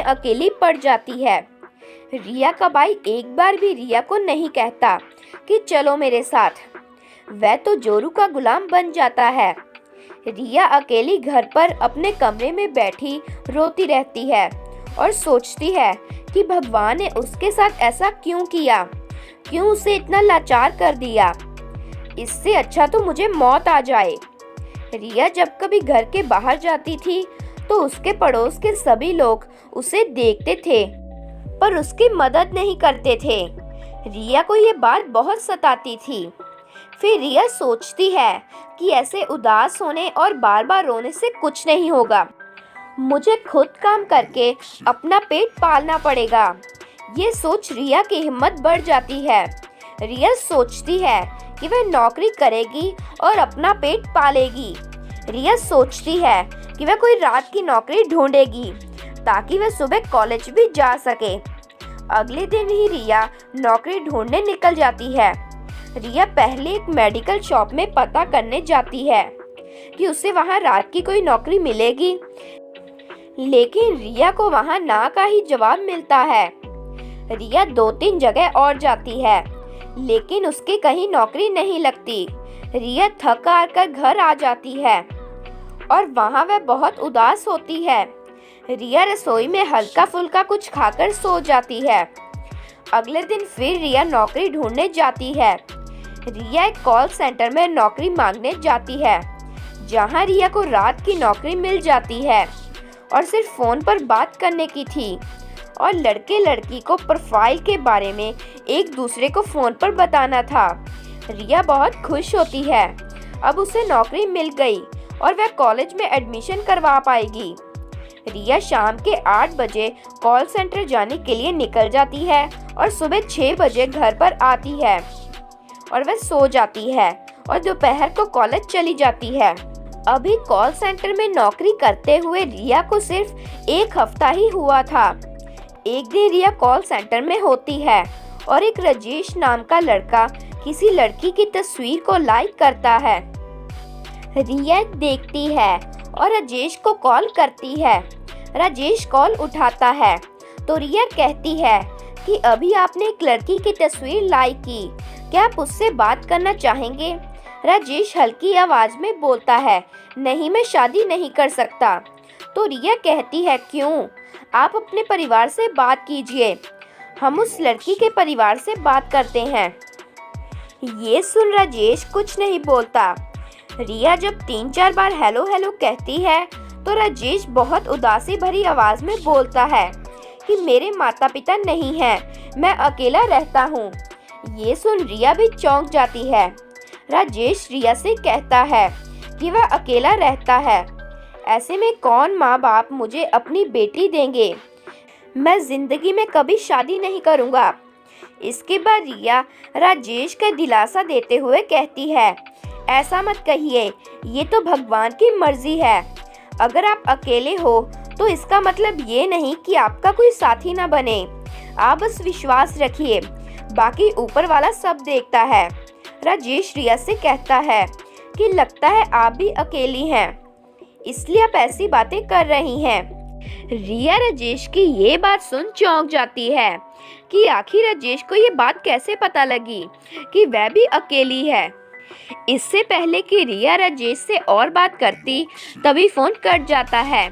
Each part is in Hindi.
अकेली पड़ जाती है। रिया का भाई एक बार भी रिया को नहीं कहता कि चलो मेरे साथ। वह तो जोरू का गुलाम बन जाता है। रिया अकेली घर पर अपने कमरे में बैठी रोती रहती है और सोचती है कि भगवान ने उसके साथ ऐसा क्यों किया, क्यों उसे इतना लाचार कर दिया। इससे अच्छा तो मुझे मौत आ जाए। रिया जब कभी घर के बाहर जाती थी तो उसके पड़ोस के सभी लोग उसे देखते थे पर उसकी मदद नहीं करते थे। रिया को ये बात बहुत सताती थी। फिर रिया सोचती है कि ऐसे उदास होने और बार बार रोने से कुछ नहीं होगा। मुझे खुद काम करके अपना पेट पालना पड़ेगा। ये सोच रिया की हिम्मत बढ़ जाती है। रिया सोचती है कि वह नौकरी करेगी और अपना पेट पालेगी। रिया सोचती है कि वह कोई रात की नौकरी ढूंढेगी ताकि वह सुबह कॉलेज भी जा सके। अगले दिन ही रिया नौकरी ढूंढने निकल जाती है। रिया पहले एक मेडिकल शॉप में पता करने जाती है कि उसे वहां रात की कोई नौकरी मिलेगी, लेकिन रिया को वहां ना का ही जवाब मिलता है। रिया 2-3 जगह और जाती है, लेकिन उसकी कहीं नौकरी नहीं लगती। रिया थक हार कर घर आ जाती है और वहां वह बहुत उदास होती है। रिया रसोई में हल्का फुल्का कुछ खाकर सो जाती है। अगले दिन फिर रिया नौकरी ढूंढने जाती है। रिया एक कॉल सेंटर में नौकरी मांगने जाती है, जहां रिया को रात की नौकरी मिल जाती है और सिर्फ फोन पर बात करने की थी और लड़के लड़की को प्रोफाइल के बारे में एक दूसरे को फोन पर बताना था। रिया बहुत खुश होती है। अब उसे नौकरी मिल गई और वह कॉलेज में एडमिशन करवा पाएगी। रिया शाम के 8 बजे कॉल सेंटर जाने के लिए निकल जाती है और सुबह 6 बजे घर पर आती है और वह सो जाती है और दोपहर को कॉलेज चली जाती है। अभी कॉल सेंटर में नौकरी करते हुए रिया को सिर्फ 1 हफ्ता ही हुआ था। एक दिन रिया कॉल सेंटर में होती है और एक राजेश नाम का लड़का किसी लड़की की तस्वीर को लाइक करता है। रिया देखती है और राजेश को कॉल करती है। राजेश कॉल उठाता है तो रिया कहती है कि अभी आपने एक लड़की की तस्वीर लाइक की, क्या आप उससे बात करना चाहेंगे? राजेश हल्की आवाज में बोलता है, नहीं, मैं शादी नहीं कर सकता। तो रिया कहती है, क्यों? आप अपने परिवार से बात कीजिए, हम उस लड़की के परिवार से बात करते हैं। ये सुन राजेश कुछ नहीं बोलता। रिया जब 3-4 बार हेलो हेलो कहती है तो राजेश बहुत उदासी भरी आवाज में बोलता है कि मेरे माता पिता नहीं हैं, मैं अकेला रहता हूँ। ये सुन रिया भी चौंक जाती है। राजेश रिया से कहता है कि वह अकेला रहता है, ऐसे में कौन माँ बाप मुझे अपनी बेटी देंगे? मैं जिंदगी में कभी शादी नहीं करूँगा। इसके बाद रिया राजेश का दिलासा देते हुए कहती है, ऐसा मत कहिए, ये तो भगवान की मर्जी है। अगर आप अकेले हो तो इसका मतलब ये नहीं कि आपका कोई साथी ना बने। आप बस विश्वास रखिए, बाकी ऊपर वाला सब देखता है। राजेश रिया से कहता है कि लगता है आप भी अकेली हैं, इसलिए आप ऐसी बातें कर रही हैं। रिया राजेश की ये बात सुन चौंक जाती है कि आखिर राजेश को ये बात कैसे पता लगी कि वह भी अकेली है। इससे पहले कि रिया राजेश से और बात करती तभी फोन कट जाता है।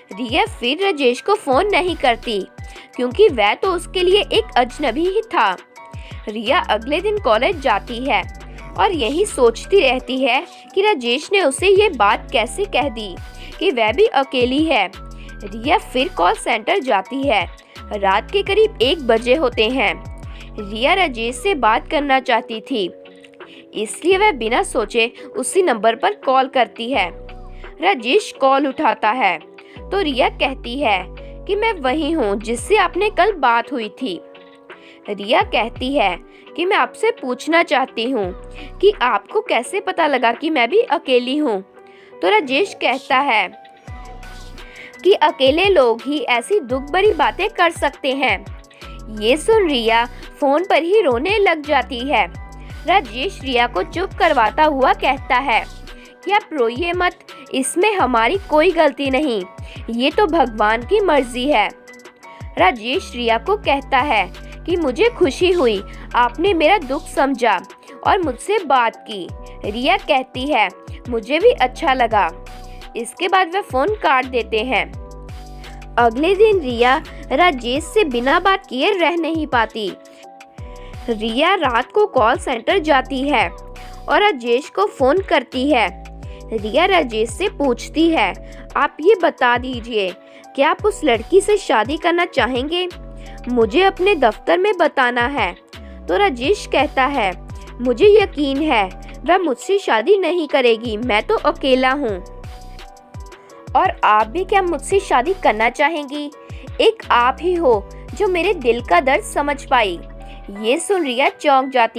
रिया फिर राजेश को फोन नहीं करती क्योंकि वह तो उसके लिए एक अजनबी ही था। रिया अगले दिन कॉलेज जाती है और यही सोचती रहती है कि राजेश ने उसे ये बात कैसे कह दी कि वह भी अकेली है। रिया फिर कॉल सेंटर जाती है। रात के करीब 1 बजे होते हैं। रिया राजेश से बात करना चाहती थी, इसलिए वह बिना सोचे उसी नंबर पर कॉल करती है। राजेश कॉल उठाता है तो रिया कहती है कि मैं वही हूँ जिससे आपने कल बात हुई थी। रिया कहती है कि मैं आपसे पूछना चाहती हूँ कि आपको कैसे पता लगा कि मैं भी अकेली हूँ। तो राजेश कहता है कि अकेले लोग ही ऐसी दुख भरी बातें कर सकते हैं। ये सुन रिया फोन पर ही रोने लग जाती है। राजेश रिया को चुप करवाता हुआ कहता है कि आप रोइए मत, इसमें हमारी कोई गलती नहीं, ये तो भगवान की मर्जी है। राजेश रिया को कहता है कि मुझे खुशी हुई, आपने मेरा दुख समझा और मुझसे बात की। रिया कहती है मुझे भी अच्छा लगा। इसके बाद वे फोन काट देते हैं। अगले दिन रिया राजेश से बिना बात किए रह नहीं पाती। रिया रात को कॉल सेंटर जाती है और राजेश को फोन करती है। रिया राजेश से पूछती है, आप ये बता दीजिए, क्या आप उस लड़की से शादी करना चाहेंगे? मुझे अपने दफ्तर में बताना है। तो राजेश कहता है, मुझे यकीन है वह मुझसे शादी नहीं करेगी, मैं तो अकेला हूँ। और आप भी क्या मुझसे शादी करना चाहेंगी? एक आप ही हो जो मेरे दिल का दर्द समझ पाई। ये सुन रिया चौंक जाती